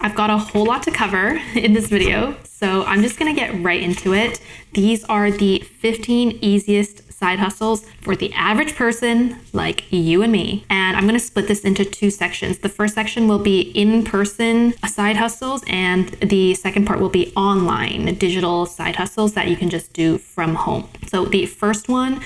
I've got a whole lot to cover in this video, so I'm just gonna get right into it. These are the 15 easiest side hustles for the average person like you and me. And I'm gonna split this into two sections. The first section will be in-person side hustles, and the second part will be online digital side hustles that you can just do from home. So the first one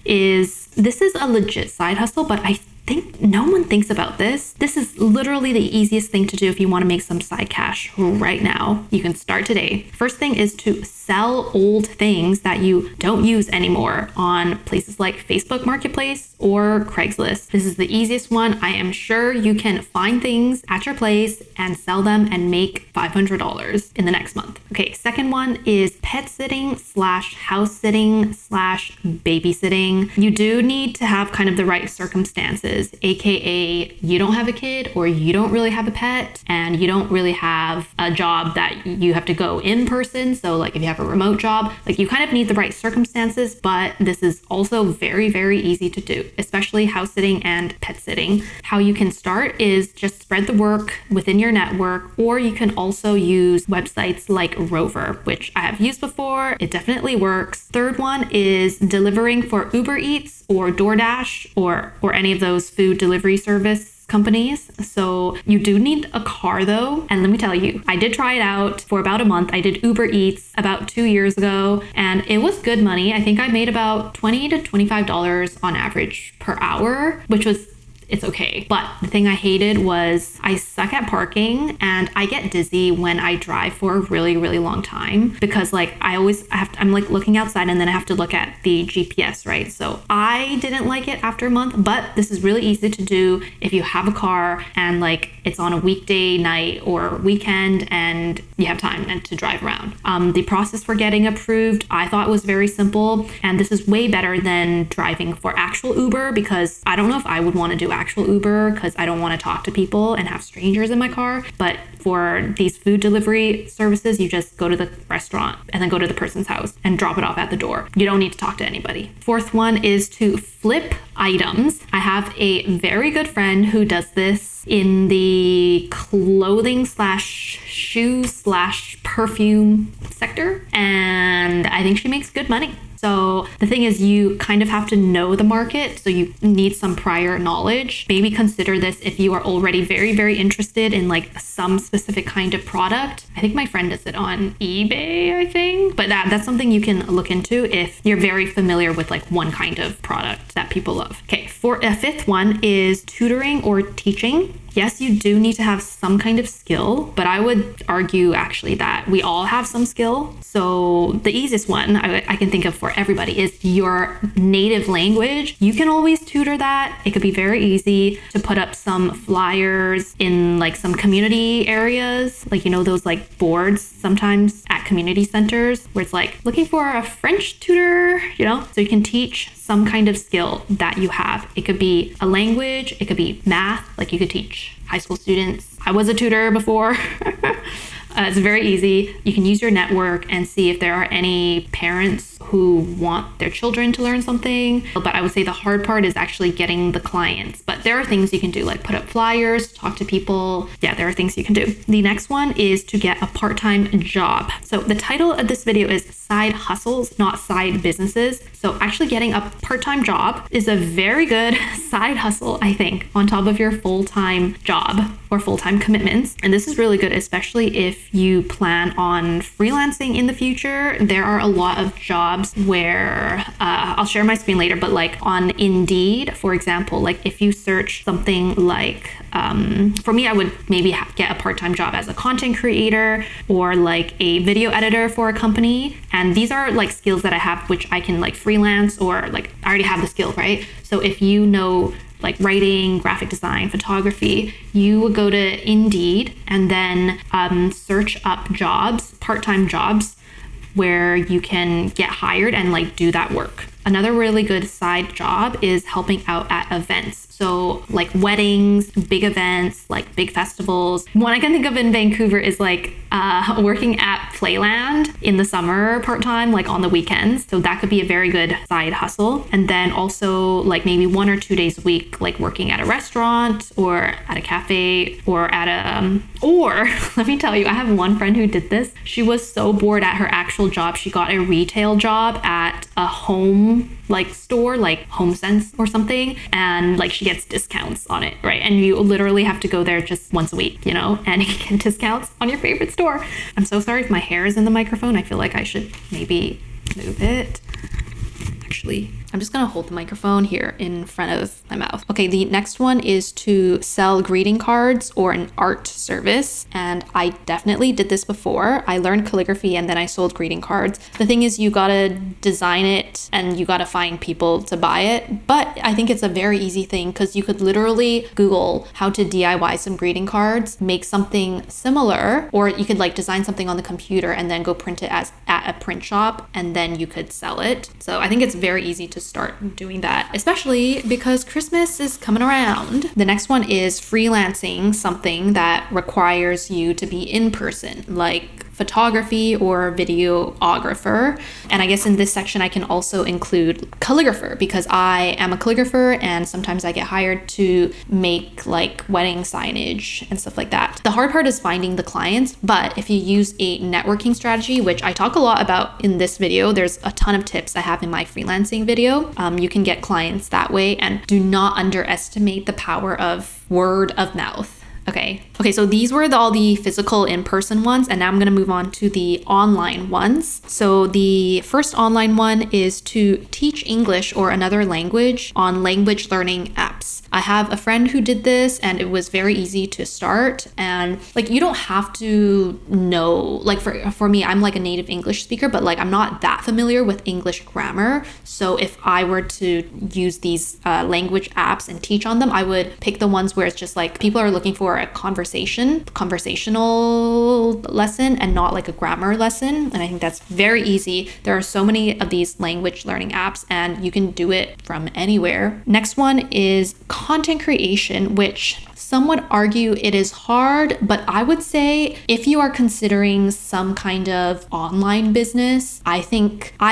this is a legit side hustle, but I think no one thinks about this. This is literally the easiest thing to do if you want to make some side cash right now. You can start today. First thing is to sell old things that you don't use anymore on places like Facebook Marketplace or Craigslist. This is the easiest one. I am sure you can find things at your place and sell them and make $500 in the next month. Okay, second one is pet sitting / house sitting / babysitting. You do need to have kind of the right circumstances, aka you don't have a kid or you don't really have a pet and you don't really have a job that you have to go in person. So like if you have a remote job, like you kind of need the right circumstances, but this is also very, very easy to do, especially house sitting and pet sitting. How you can start is just spread the work within your network, or you can also use websites like Rover, which I have used before. It definitely works. Third one is delivering for Uber Eats or DoorDash or any of those food delivery service companies. So you do need a car though. And let me tell you, I did try it out for about a month. I did Uber Eats about 2 years ago and it was good money. I think I made about $20 to $25 on average per hour, which was it's okay. But the thing I hated was I suck at parking and I get dizzy when I drive for a really, really long time because like I'm like looking outside and then I have to look at the GPS, right? So I didn't like it after a month, but this is really easy to do if you have a car and like it's on a weekday night or weekend and you have time to drive around. The process for getting approved, I thought was very simple, and this is way better than driving for actual Uber because I don't know if I would want to do actual Uber because I don't want to talk to people and have strangers in my car. But for these food delivery services, you just go to the restaurant and then go to the person's house and drop it off at the door. You don't need to talk to anybody. Fourth one is to flip items. I have a very good friend who does this in the clothing / shoes / perfume sector, and I think she makes good money. So the thing is, you kind of have to know the market. So you need some prior knowledge. Maybe consider this if you are already very, very interested in like some specific kind of product. I think my friend does it on eBay, I think. But that's something you can look into if you're very familiar with like one kind of product that people love. Okay, for a fifth one is tutoring or teaching. Yes, you do need to have some kind of skill, but I would argue actually that we all have some skill. So the easiest one I can think of for everybody is your native language. You can always tutor that. It could be very easy to put up some flyers in like some community areas, like, you know, those like boards sometimes at community centers where it's like looking for a French tutor, you know, so you can teach some kind of skill that you have. It could be a language, it could be math, like you could teach high school students. I was a tutor before. It's very easy. You can use your network and see if there are any parents who want their children to learn something. But I would say the hard part is actually getting the clients. But there are things you can do, like put up flyers, talk to people. Yeah, there are things you can do. The next one is to get a part-time job. So the title of this video is Side Hustles, not Side Businesses. So actually getting a part-time job is a very good side hustle, I think, on top of your full-time job or full-time commitments. And this is really good, especially if you plan on freelancing in the future. There are a lot of jobs where I'll share my screen later, but like on Indeed, for example, like if you search something like, for me, I would maybe get a part-time job as a content creator or like a video editor for a company. And these are like skills that I have, which I can like freelance or like I already have the skill, right? So if you know like writing, graphic design, photography, you would go to Indeed and then search up jobs, part-time jobs, where you can get hired and like do that work. Another really good side job is helping out at events. So like weddings, big events, like big festivals. One I can think of in Vancouver is like working at Playland in the summer part-time, like on the weekends. So that could be a very good side hustle. And then also like maybe 1 or 2 days a week, like working at a restaurant or at a cafe or at a, or let me tell you, I have one friend who did this. She was so bored at her actual job. She got a retail job at a home like store, like HomeSense or something, and like she gets discounts on it, right? And you literally have to go there just once a week, you know, and you get discounts on your favorite store. I'm so sorry if my hair is in the microphone. I feel like I should maybe move it. Actually, I'm just gonna hold the microphone here in front of my mouth. Okay, the next one is to sell greeting cards or an art service. And I definitely did this before. I learned calligraphy and then I sold greeting cards. The thing is, you gotta design it and you gotta find people to buy it. But I think it's a very easy thing because you could literally Google how to DIY some greeting cards, make something similar, or you could like design something on the computer and then go print it at a print shop and then you could sell it. So I think it's very easy to start doing that, especially because Christmas is coming around. The next one is freelancing something that requires you to be in person, like photography or videographer. And I guess in this section, I can also include calligrapher because I am a calligrapher and sometimes I get hired to make like wedding signage and stuff like that. The hard part is finding the clients, but if you use a networking strategy, which I talk a lot about in this video, there's a ton of tips I have in my freelancing video. You can get clients that way, and do not underestimate the power of word of mouth. Okay, so these were all the physical in-person ones, and now I'm going to move on to the online ones. So the first online one is to teach English or another language on language learning apps. I have a friend who did this and it was very easy to start, and like you don't have to know, like for me, I'm like a native English speaker, but like I'm not that familiar with English grammar. So if I were to use these language apps and teach on them, I would pick the ones where it's just like people are looking for a conversational lesson and not like a grammar lesson. And I think that's very easy. There are so many of these language learning apps and you can do it from anywhere. Next one is content creation, which some would argue it is hard, but I would say if you are considering some kind of online business, I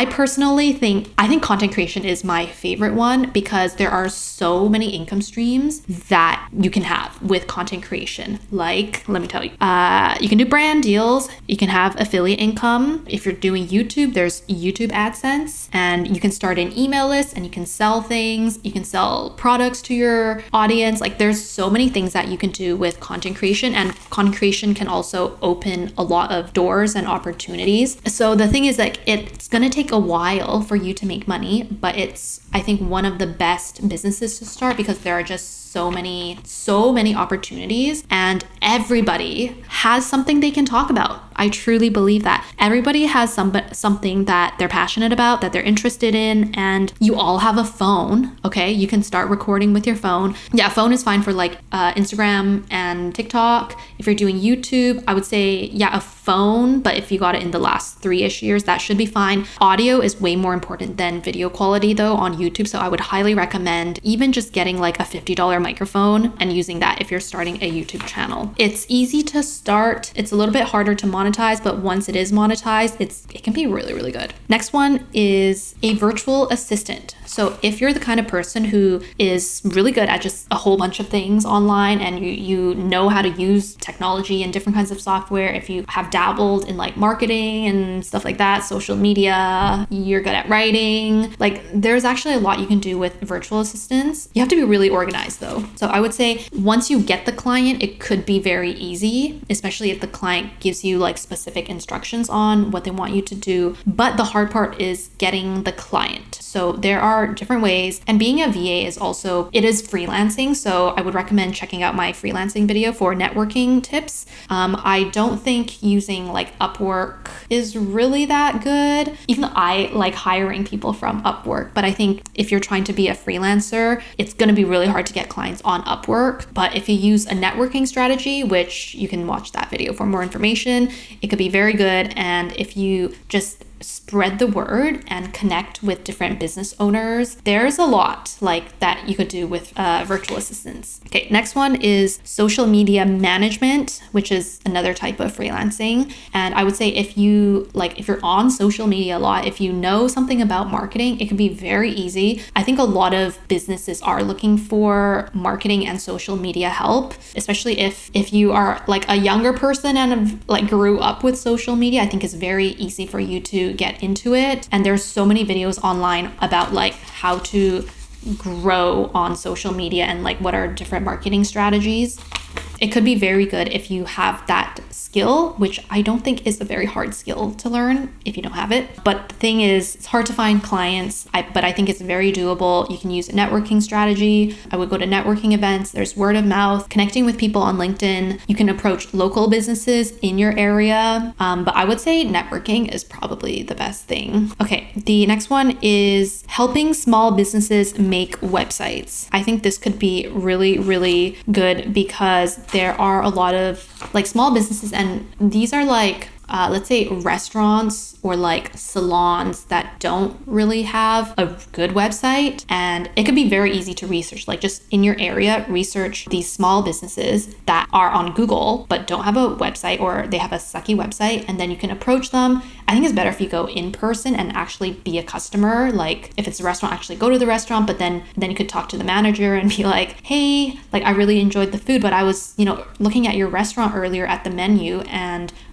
personally think content creation is my favorite one because there are so many income streams that you can have with content creation. Like, let me tell you, you can do brand deals, you can have affiliate income. If you're doing YouTube, there's YouTube AdSense, and you can start an email list and you can sell things, you can sell products to your audience. Like there's so many things that you can do with content creation, and content creation can also open a lot of doors and opportunities. So the thing is that it's going to take a while for you to make money, but it's, I think, one of the best businesses to start because there are just so many opportunities and everybody has something they can talk about. I truly believe that everybody has something that they're passionate about, that they're interested in, and you all have a phone. Okay, you can start recording with your phone. Yeah, phone is fine for like Instagram and TikTok. If you're doing YouTube, I would say a phone, but if you got it in the last 3-ish years, that should be fine. Audio is way more important than video quality though on YouTube, so I would highly recommend even just getting like a $50 microphone and using that if you're starting a YouTube channel. It's easy to start. It's a little bit harder to monetize, but once it is monetized, it can be really, really good. Next one is a virtual assistant. So if you're the kind of person who is really good at just a whole bunch of things online and you know how to use technology and different kinds of software, if you have dabbled in like marketing and stuff like that, social media, you're good at writing, like there's actually a lot you can do with virtual assistants. You have to be really organized though. So I would say once you get the client, it could be very easy, especially if the client gives you like specific instructions on what they want you to do. But the hard part is getting the client. So there are different ways, and being a VA is freelancing. So I would recommend checking out my freelancing video for networking tips. I don't think using like Upwork is really that good, even though I like hiring people from Upwork. But I think if you're trying to be a freelancer, it's going to be really hard to get clients on Upwork. But if you use a networking strategy, which you can watch that video for more information, it could be very good. And if you just spread the word and connect with different business owners. There's a lot like that you could do with virtual assistants. Okay, next one is social media management, which is another type of freelancing. And I would say if you're on social media a lot, if you know something about marketing, it can be very easy. I think a lot of businesses are looking for marketing and social media help, especially if you are like a younger person and like grew up with social media. I think it's very easy for you to get into it. And there's so many videos online about like how to grow on social media and like what are different marketing strategies. It could be very good if you have that skill, which I don't think is a very hard skill to learn if you don't have it. But the thing is, it's hard to find clients, but I think it's very doable. You can use a networking strategy. I would go to networking events. There's word of mouth, connecting with people on LinkedIn. You can approach local businesses in your area. But I would say networking is probably the best thing. Okay, the next one is helping small businesses make websites. I think this could be really, really good because there are a lot of like small businesses, and these are like let's say restaurants or like salons that don't really have a good website. And it could be very easy to research, like just in your area, research these small businesses that are on Google but don't have a website, or they have a sucky website, and then you can approach them. I think it's better if you go in person and actually be a customer. Like if it's a restaurant, actually go to the restaurant, but then you could talk to the manager and be like, hey, like I really enjoyed the food, but I was, looking at your restaurant earlier at the menu,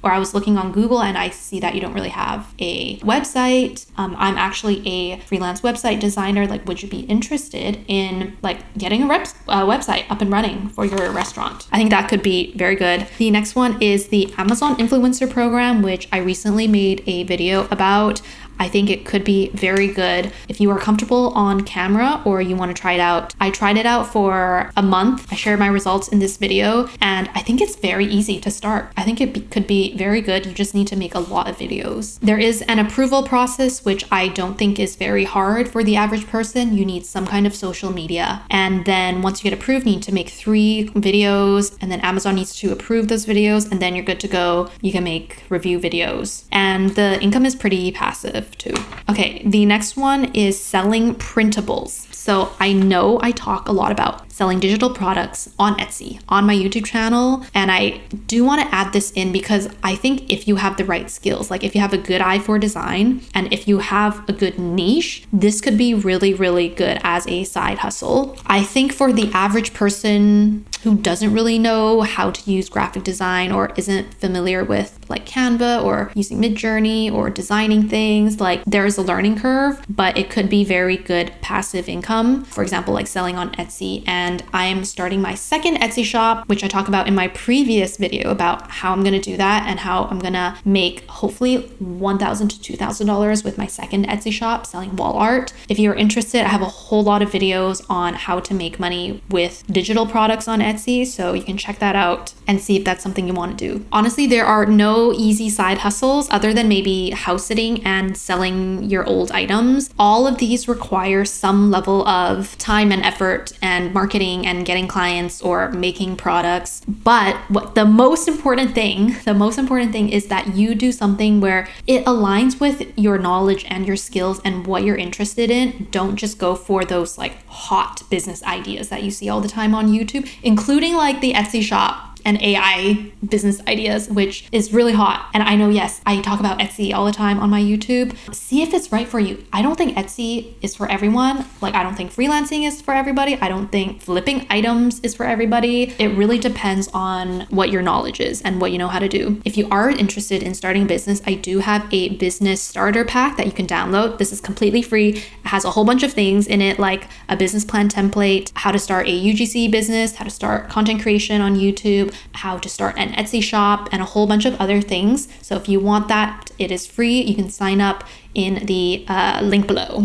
or I was looking on Google and I see that you don't really have a website. I'm actually a freelance website designer. Like, would you be interested in like getting a website up and running for your restaurant? I think that could be very good. The next one is the Amazon Influencer Program, which I recently made a video about. I think it could be very good if you are comfortable on camera or you want to try it out. I tried it out for a month. I shared my results in this video, and I think it's very easy to start. I think it could be very good. You just need to make a lot of videos. There is an approval process, which I don't think is very hard for the average person. You need some kind of social media. And then once you get approved, you need to make 3 videos, and then Amazon needs to approve those videos, and then you're good to go. You can make review videos. And the income is pretty passive too. Okay, the next one is selling printables. So I know I talk a lot about selling digital products on Etsy on my YouTube channel, and I do want to add this in because I think if you have the right skills, like if you have a good eye for design and if you have a good niche, this could be really, really good as a side hustle. I think for the average person who doesn't really know how to use graphic design or isn't familiar with like Canva or using Midjourney or designing things, like there's a learning curve, but it could be very good passive income. For example, like selling on Etsy. And I'm starting my second Etsy shop, which I talk about in my previous video about how I'm going to do that and how I'm going to make hopefully $1,000 to $2,000 with my second Etsy shop selling wall art. If you're interested, I have a whole lot of videos on how to make money with digital products on Etsy, so you can check that out and see if that's something you want to do. Honestly, there are no easy side hustles other than maybe house sitting and selling your old items. All of these require some level of time and effort and marketing and getting clients or making products. But what the most important thing is that you do something where it aligns with your knowledge and your skills and what you're interested in. Don't just go for those like hot business ideas that you see all the time on YouTube, including like the Etsy shop and AI business ideas, which is really hot. And I know, yes, I talk about Etsy all the time on my YouTube. See if it's right for you. I don't think Etsy is for everyone. Like, I don't think freelancing is for everybody. I don't think flipping items is for everybody. It really depends on what your knowledge is and what you know how to do. If you are interested in starting a business, I do have a business starter pack that you can download. This is completely free. It has a whole bunch of things in it, like a business plan template, how to start a UGC business, how to start content creation on YouTube, how to start an Etsy shop, and a whole bunch of other things. So if you want that, it is free. You can sign up in the link below.